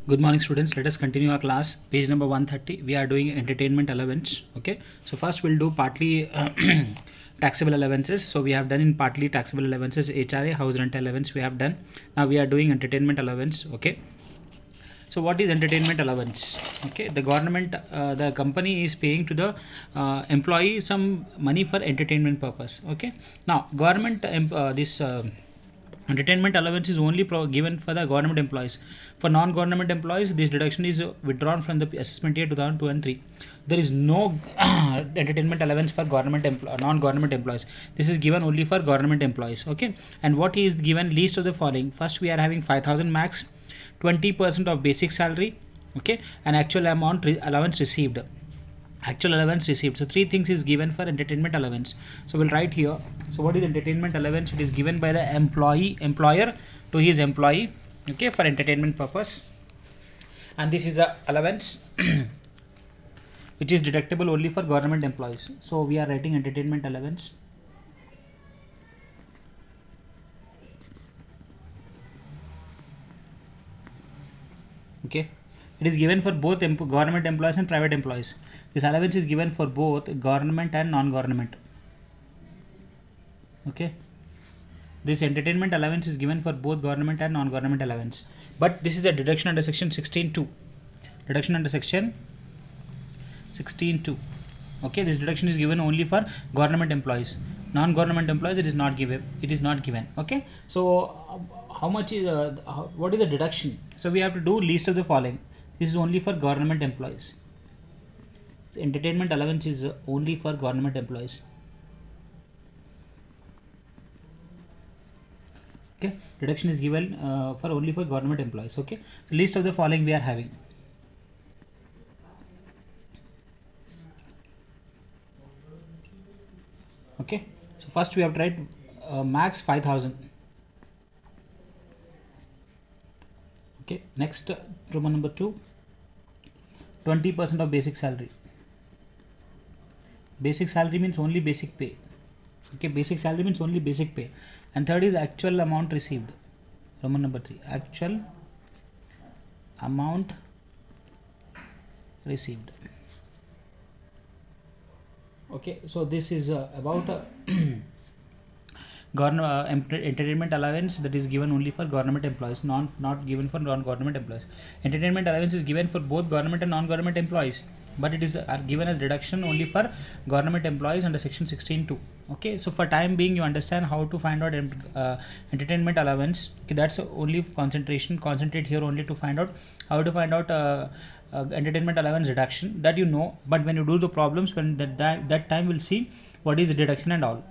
Good morning students, let us continue our class. Page number 130, we are doing entertainment allowance. Okay, so first we'll do partly taxable allowances. So we have done in partly taxable allowances, HRA, house rent allowance we have done. Now we are doing entertainment allowance. Okay, so what is entertainment allowance? Okay, the government, the company is paying to the employee some money for entertainment purpose. Okay, now government entertainment allowance is only given for the government employees. For non-government employees, this deduction is withdrawn from the assessment year 2002 and 3. There is no entertainment allowance for non-government employees. This is given only for government employees. Okay, and what is given least of the following? First, we are having 5,000 max, 20% of basic salary. Okay, and actual amount allowance received. Actual allowance received. So three things is given for entertainment allowance. So we'll write here. So what is entertainment allowance? It is given by the employer to his employee, okay, for entertainment purpose. And this is a allowance which is deductible only for government employees. So we are writing entertainment allowance. Okay, it is given for both government employees and private employees. This allowance is given for both government and non-government. Okay, this entertainment allowance is given for both government and non-government allowance, but this is a deduction under section 16(2). Deduction under section 16(2). Okay, this deduction is given only for government employees. Non-government employees it is not given. Okay, so how much is what is the deduction? So we have to do least of the following. This is only for government employees. So entertainment allowance is only for government employees. Okay, deduction is given for only for government employees. Okay, so list of the following we are having. Okay, so first we have to write max 5,000. Okay, next Roman number 2, 20% of basic salary. Basic salary means only basic pay. Okay, basic salary means only basic pay. And third is actual amount received. Roman number 3, actual amount received. Okay, so this is about entertainment allowance that is given only for government employees, not given for non-government employees. Entertainment allowance is given for both government and non-government employees, but it is given as deduction only for government employees under section 16(2). Okay, so for time being you understand how to find out entertainment allowance. Okay, that's only concentrate here only to find out how to find out entertainment allowance deduction, that you know, but when you do the problems, when that time we'll see what is deduction and all.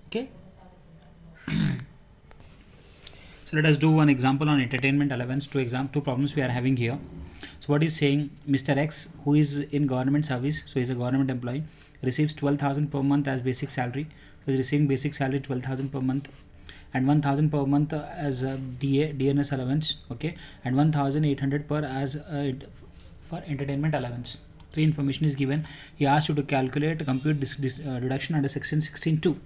Okay, so let us do one example on entertainment allowance. Two problems we are having here. So what is saying, Mr. X, who is in government service, so he is a government employee, receives 12,000 per month as basic salary. So he is receiving basic salary 12,000 per month, and 1,000 per month as DNS allowance. Okay, and 1,800 per as for entertainment allowance. Three information is given. He asked you to compute this deduction under section 16(2).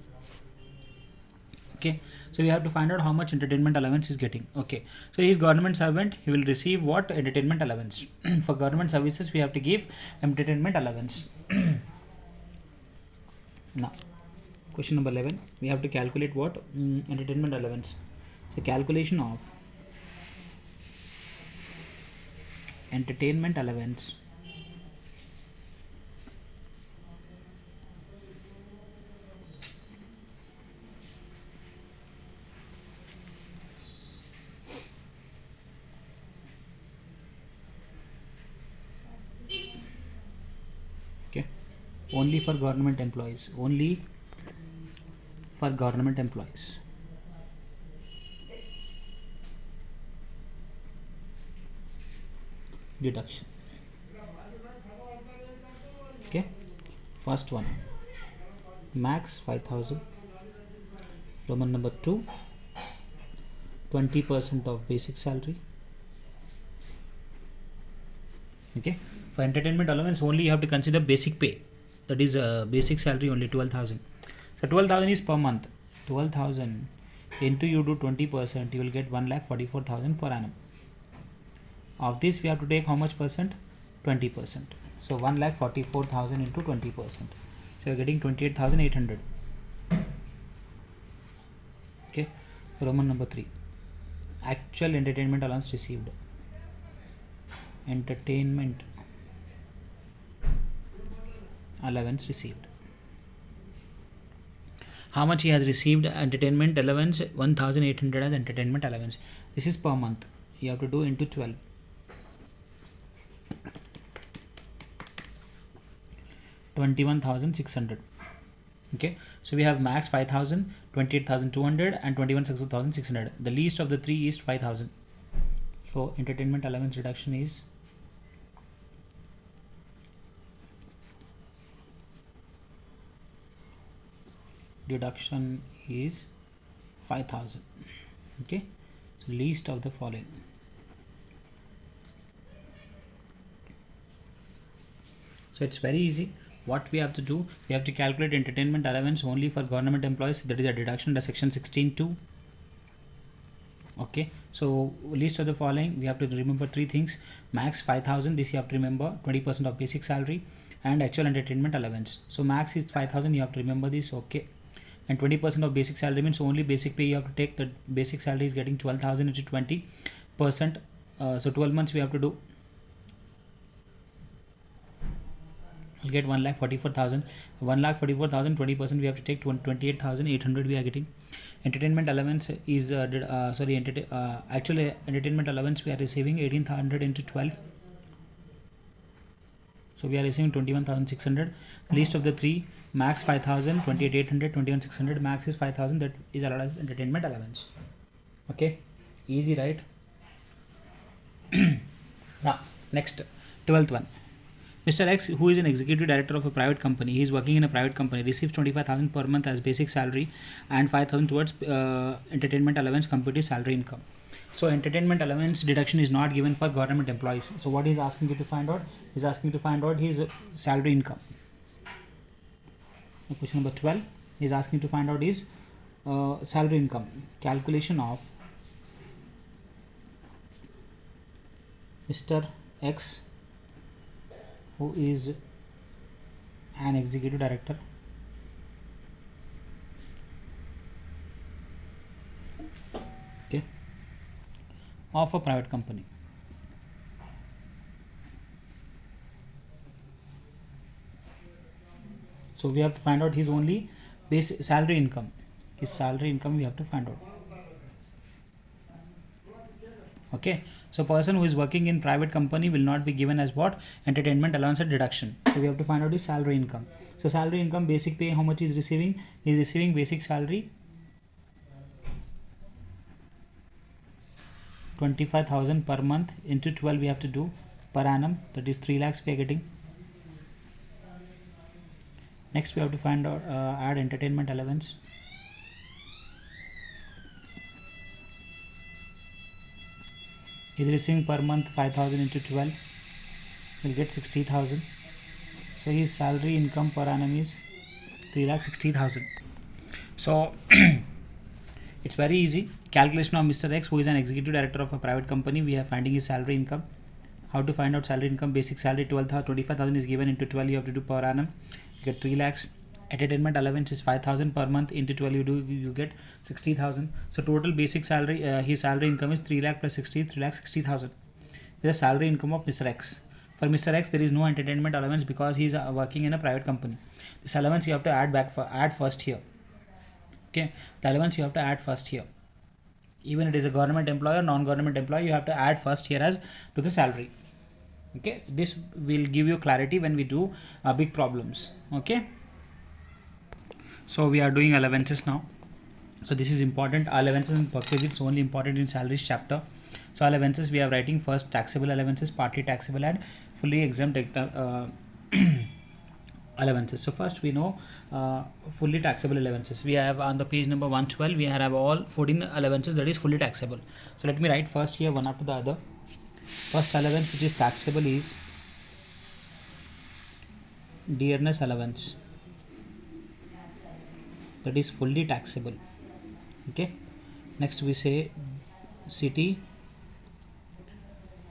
Okay, so we have to find out how much entertainment allowance is getting. Okay, so he is government servant, he will receive what? Entertainment allowance. For government services we have to give entertainment allowance. Now question number 11, we have to calculate what? Entertainment allowance. So calculation of entertainment allowance only for government employees, only for government employees. Deduction. Okay, first one, max 5,000. Roman number 2, 20% of basic salary. Okay, for entertainment allowance only you have to consider basic pay, that is basic salary only 12,000. So 12,000 is per month. 12,000 into you do 20%, you will get 1,44,000 per annum. Of this we have to take how much percent? 20%. So 1,44,000 into 20%. So you're getting 28,800. Okay. Roman number 3. Actual entertainment allowance received. Entertainment allowance received. How much he has received entertainment allowance? 1,800 as entertainment allowance. This is per month. You have to do into 12. 21,600. Okay, so we have max 5,000, 28,200 and 21,600. The least of the three is 5,000. So entertainment allowance reduction is deduction is 5,000. Okay, so least of the following. So it's very easy. What we have to do, we have to calculate entertainment allowance only for government employees. That is a deduction under section 16(2). Okay, so list of the following, we have to remember three things. Max 5,000, this you have to remember, 20% of basic salary, and actual entertainment allowance. So max is 5,000, you have to remember this. Okay, and 20% of basic salary means only basic pay you have to take. The basic salary is getting 12,000 into 20%. So 12 months we have to do. We'll get 1,44,000. 1,44,000, 20% we have to take 28,800 we are getting. Entertainment allowance is actually entertainment allowance we are receiving 18,000 into 12. So we are receiving 21,600. Least of the three, max 5,000, 28,800, 21,600. Max is 5,000. That is allowed as entertainment allowance. Okay, easy, right? Now next, 12th one. Mr. X, who is an executive director of a private company, he is working in a private company, receives 25,000 per month as basic salary and 5,000 towards entertainment allowance compared to salary income. So entertainment allowance deduction is not given for government employees. So what he is asking you to find out? He is asking you to find out his salary income. Question number 12. He is asking you to find out his salary income. Calculation of Mr. X, who is an executive director of a private company. So we have to find out his only base salary income. His salary income we have to find out. Okay, so person who is working in private company will not be given as what? Entertainment allowance and deduction. So we have to find out his salary income. So salary income, basic pay, how much he is receiving? He is receiving basic salary 25,000 per month into 12 we have to do per annum, that is 3 lakhs we are getting. Next we have to find out add entertainment allowance. He is receiving per month 5,000 into 12 will get 60,000. So his salary income per annum is 3,60,000. So it's very easy. Calculation of Mr. X, who is an executive director of a private company. We are finding his salary income. How to find out salary income? Basic salary 25,000 is given into 12 you have to do per annum. You get 3 lakhs. Entertainment allowance is 5,000 per month into 12 you get 60,000. So total basic salary, his salary income is 3 lakh plus 60, 3,60,000. This is salary income of Mr. X. For Mr. X there is no entertainment allowance because he is working in a private company. This allowance you have to add first here. Okay, the allowance you have to add first here. Even it is a government employee or non-government employee, you have to add first here as to the salary. Okay, this will give you clarity when we do big problems. Okay, so we are doing allowances now. So this is important. Allowances and perquisites only important in salaries chapter. So allowances we are writing first taxable allowances, partly taxable and fully exempt allowances. So first we know fully taxable allowances. We have on the page number 112 we have all 14 allowances that is fully taxable. So let me write first here one after the other. First allowance which is taxable is dearness allowance, that is fully taxable. Okay, next we say city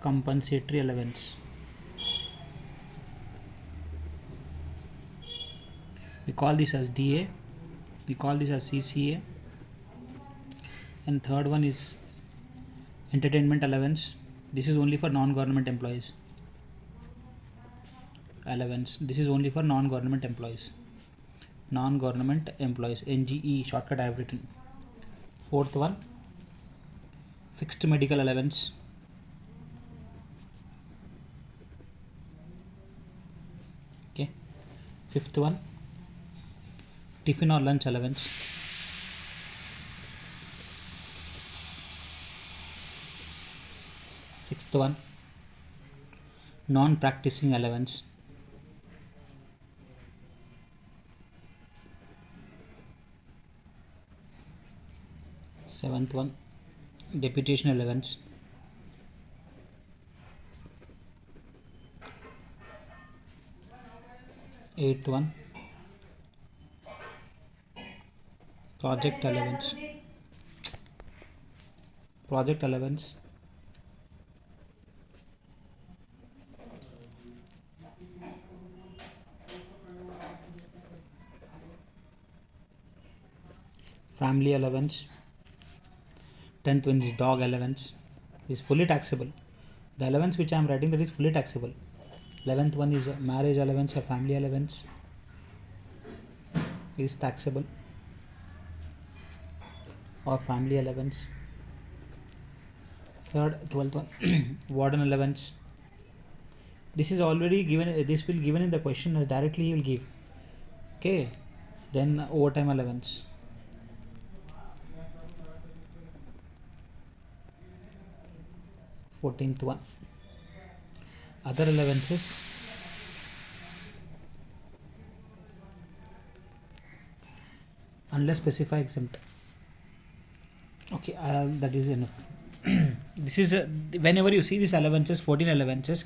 compensatory allowance. We call this as DA, we call this as CCA, and third one is entertainment allowance. This is only for non-government employees. Allowance. This is only for non-government employees. Non-government employees. NGE shortcut I have written. Fourth one, fixed medical allowance. Okay. Fifth one, tiffin or lunch allowance. Sixth one, non-practicing allowance. Seventh one, deputation allowance. Eighth one, project allowance. Project allowance. Family allowance. 10th one is dog allowance. Is fully taxable. The allowance which I am writing, that is fully taxable. 11th one is marriage allowance or family allowance. Is taxable. Or family allowance. Third, 12th one, warden allowance. This is already given. This will given in the question as directly you will give. Okay. Then overtime allowance. Fourteenth one, other allowances. Unless specify exempt. Okay, that is enough. This is whenever you see these allowances, 14 allowances,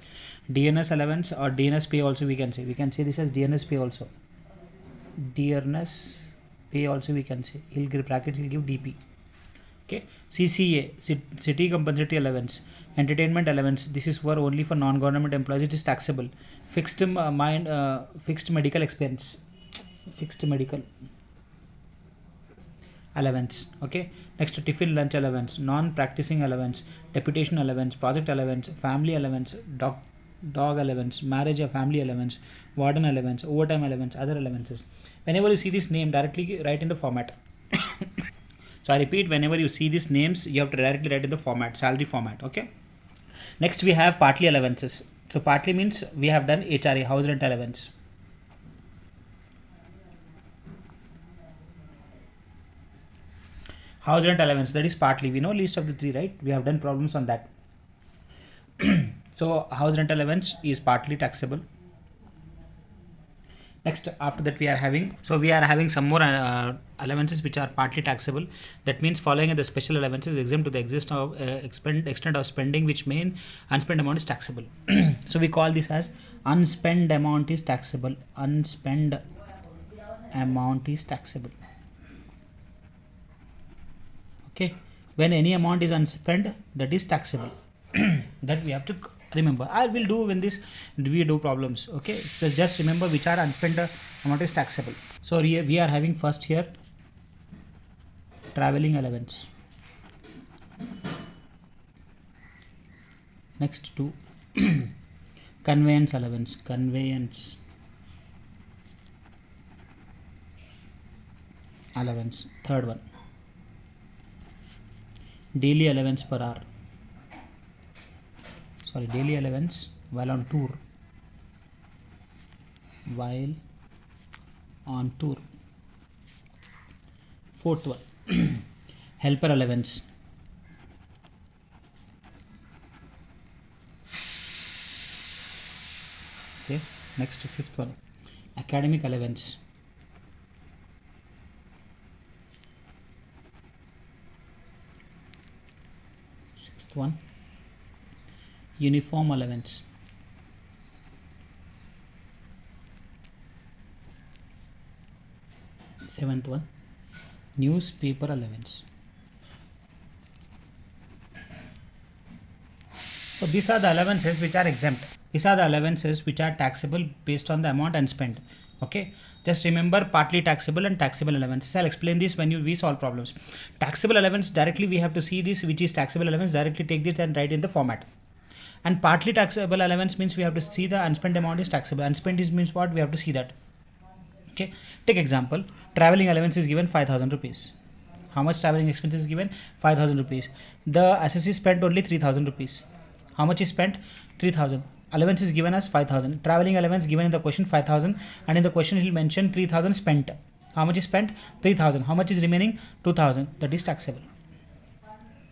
DNS allowance or DNS pay also we can say. We can say this as DNS pay also. DNS pay also we can say. He'll give brackets. He'll give DP. Okay. CCA, city compensatory allowance, entertainment allowance. This is for only for non-government employees. It is taxable. Fixed fixed medical expense. Fixed medical allowance. Okay. Next, tiffin lunch allowance, non-practicing allowance, deputation allowance, project allowance, family allowance, dog allowance, marriage or family allowance, warden allowance, overtime allowance, other allowances. Whenever you see this name, directly write in the format. So I repeat, whenever you see these names, you have to directly write in the format, salary format. Okay. Next we have partly allowances. So partly means we have done HRA, house rent allowance. House rent allowance, that is partly. We know least of the three, right? We have done problems on that. So house rent allowance is partly taxable. Next, after that we are having some more allowances which are partly taxable. That means following the special allowances exempt to the extent of spending which mean unspent amount is taxable. So we call this as unspent amount is taxable. Unspent amount is taxable. Okay, when any amount is unspent, that is taxable. That we have to remember. I will do when we do problems. Okay, so just remember which are unspent amount is taxable. So we are having first here traveling allowance. Next to conveyance allowance. Conveyance allowance. Third one, daily allowance per hour. Sorry, daily allowance while on tour. While on tour. Fourth one, helper allowance. Okay. Next, fifth one, academic allowance. Sixth one, uniform allowance. Seventh one, newspaper allowance. So these are the allowances which are exempt. These are the allowances which are taxable based on the amount unspent. Okay, just remember partly taxable and taxable allowances. I'll explain this when we solve problems. Taxable allowance, directly we have to see this which is taxable allowance, directly take this and write in the format. And partly taxable allowance means we have to see the unspent amount is taxable. Unspent is means what? We have to see that. Okay, take example, traveling allowance is given 5,000 rupees. How much traveling expense is given? 5,000 rupees. The assessee spent only 3,000 rupees. How much is spent? 3,000. Allowance is given as 5,000. Traveling allowance given in the question 5,000, and in the question it will mention 3,000 spent. How much is spent? 3,000. How much is remaining? 2,000. That is taxable.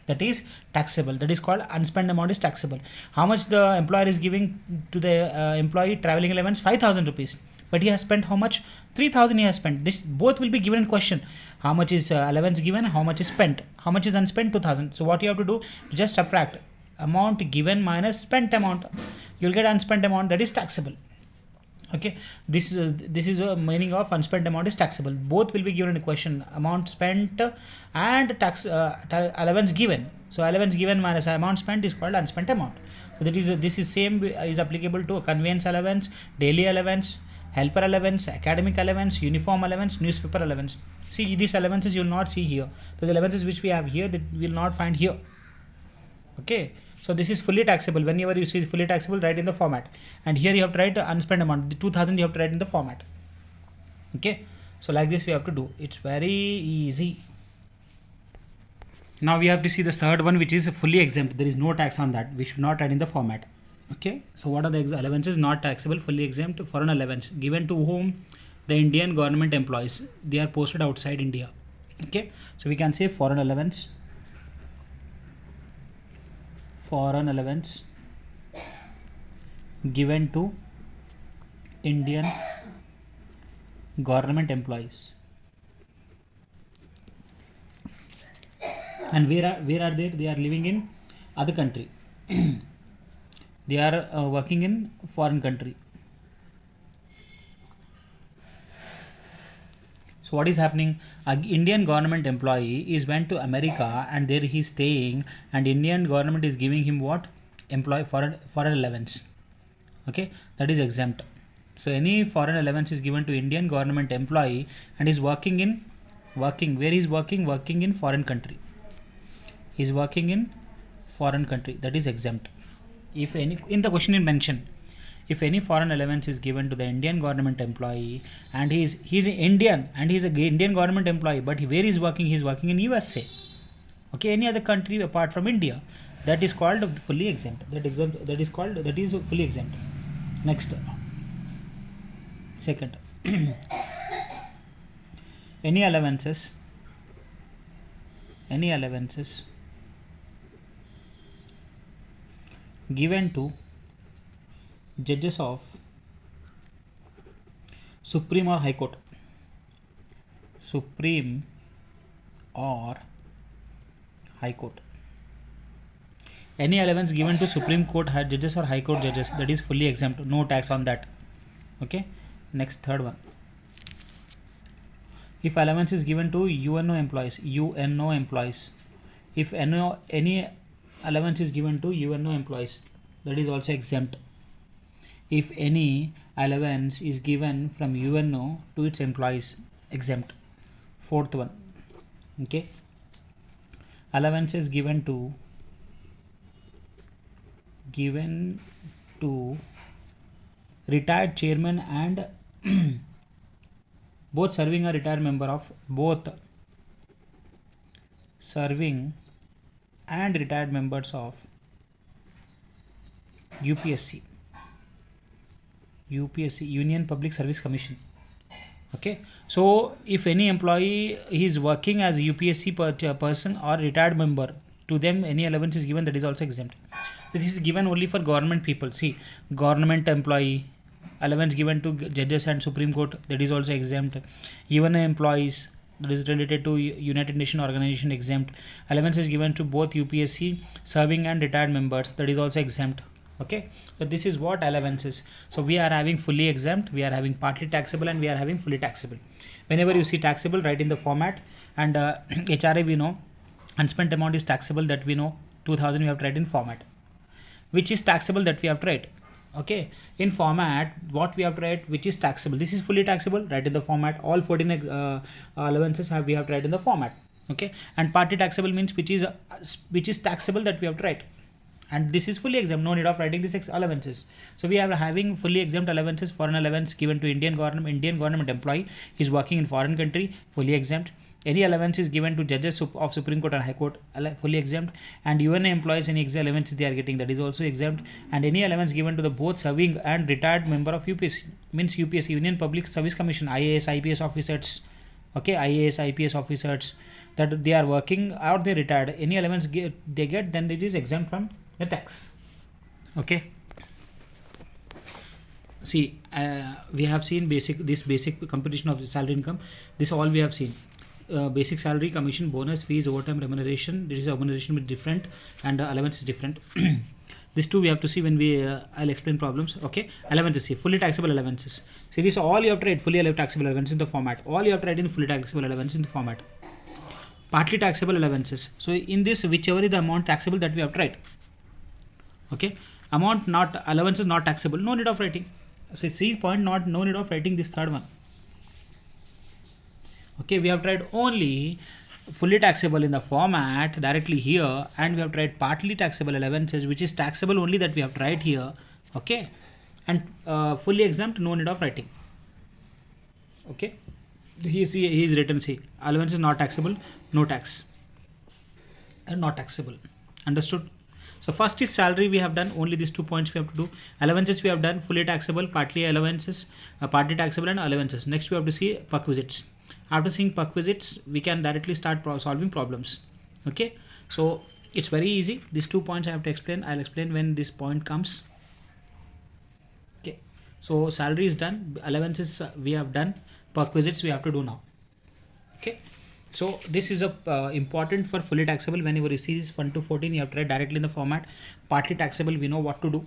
That is taxable. That is called unspent amount is taxable. How much the employer is giving to the employee? Traveling allowance 5,000 rupees. But he has spent how much? 3,000 he has spent. This both will be given in question. How much is allowance given? How much is spent? How much is unspent? 2,000. So what you have to do? Just subtract amount given minus spent amount. You'll get unspent amount, that is taxable. Okay, this is a meaning of unspent amount is taxable. Both will be given in a question, amount spent and tax allowance given. So allowance given minus amount spent is called unspent amount. So that is this is same is applicable to conveyance allowance, daily allowance, helper allowance, academic allowance, uniform allowance, newspaper allowance. See, these allowances you will not see here. The allowances which we have here that we will not find here. Okay, so this is fully taxable. Whenever you see fully taxable, write in the format. And here you have to write the unspent amount. The 2,000 you have to write in the format. Okay, so like this we have to do. It's very easy. Now we have to see the third one, which is fully exempt. There is no tax on that. We should not write in the format. Okay, so what are the allowances? Not taxable, fully exempt, foreign allowance given to whom? The Indian government employees. They are posted outside India. Okay, so we can say foreign allowance. Foreign allowance given to Indian government employees. And where are they? They are living in other country. They are working in foreign country. So what is happening? An Indian government employee is went to America and there he is staying, and Indian government is giving him what? Employee foreign allowance. Okay, that is exempt. So any foreign allowance is given to Indian government employee and is working where he is working in foreign country. He is working in foreign country, that is exempt. If any, in the question it mentioned, if any foreign allowance is given to the Indian government employee and he is Indian and he is a Indian government employee, but where he is working in USA. Okay, any other country apart from India, that is called fully exempt. That is fully exempt. Next, second, any allowances given to judges of Supreme or High Court. Supreme or High Court. Any allowance given to Supreme Court judges or High Court judges, that is fully exempt. No tax on that. Okay. Next, third one. If allowance is given to UNO employees. If any allowance is given to UNO employees, that is also exempt. If any allowance is given from UNO to its employees, exempt. Fourth one. Okay, allowance is given to retired chairman and both serving a retired member of serving and retired members of UPSC, Union Public Service Commission. Okay, so if any employee is working as a UPSC person or retired member, to them any allowance is given, that is also exempt. This is given only for government people. See, government employee, allowance given to judges and Supreme Court, that is also exempt. Even employees that is related to United Nations organization, exempt. Allowance is given to both UPSC serving and retired members, that is also exempt. Okay, so this is what allowances. So we are having fully exempt, we are having partly taxable, and we are having fully taxable. Whenever you see taxable, write in the format. And HRA we know, unspent amount is taxable, that we know. 2000 we have to write in format. which is taxable that we have to write. Okay, in format what we have to write which is taxable. This is fully taxable, write in the format. All 14 allowances we have to write in the format. Okay, and partly taxable means which is taxable that we have to write, and this is fully exempt, no need of writing this allowances. So we are having fully exempt allowances. Foreign allowance given to Indian government employee is working in foreign country, fully exempt. Any allowance is given to judges of Supreme Court and High Court, fully exempt. And UNA employees, any extra allowance they are getting, that is also exempt. And any allowance given to the both serving and retired member of UPSC, means UPSC, Union Public Service Commission, IAS IPS officers, okay, IAS IPS officers, that they are working or they retired, any allowance they get, then it is exempt from the tax. Okay, see, we have seen basic computation of the salary income. This all we have seen. Basic salary, commission, bonus, fees, overtime, remuneration. This is remuneration with different, and allowance is different. These two we have to see when we I'll explain problems. Okay, allowances, see, fully taxable allowances. See, this all you have to write fully taxable allowance in the format. All you have to write in fully taxable allowance in the format. Partly taxable allowances. So in this, whichever is the amount taxable that we have to write. Okay, amount not allowance is not taxable, no need of writing. So see point, not no need of writing this third one. Okay, we have tried only fully taxable in the format directly here, and we have tried partly taxable allowances which is taxable only, that we have tried here. Okay, and fully exempt, no need of writing. Okay, he is written, see, allowance is not taxable, no tax, and not taxable. Understood? So first is salary, we have done only these 2 points we have to do. Allowances we have done fully taxable, partly allowances, partly taxable, and allowances. Next we have to see perquisites. After seeing perquisites, we can directly start solving problems. Okay, so it's very easy. These 2 points I have to explain. I'll explain when this point comes. Okay, so salary is done, allowances we have done, perquisites we have to do now. Okay, so this is important for fully taxable. Whenever you see this 1 to 14, you have to write directly in the format. Partly taxable, we know what to do,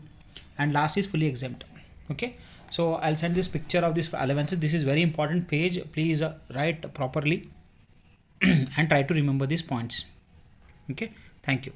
and last is fully exempt. Okay, so I'll send this picture of this allowances. This is very important page. Please write properly and try to remember these points. Okay, thank you.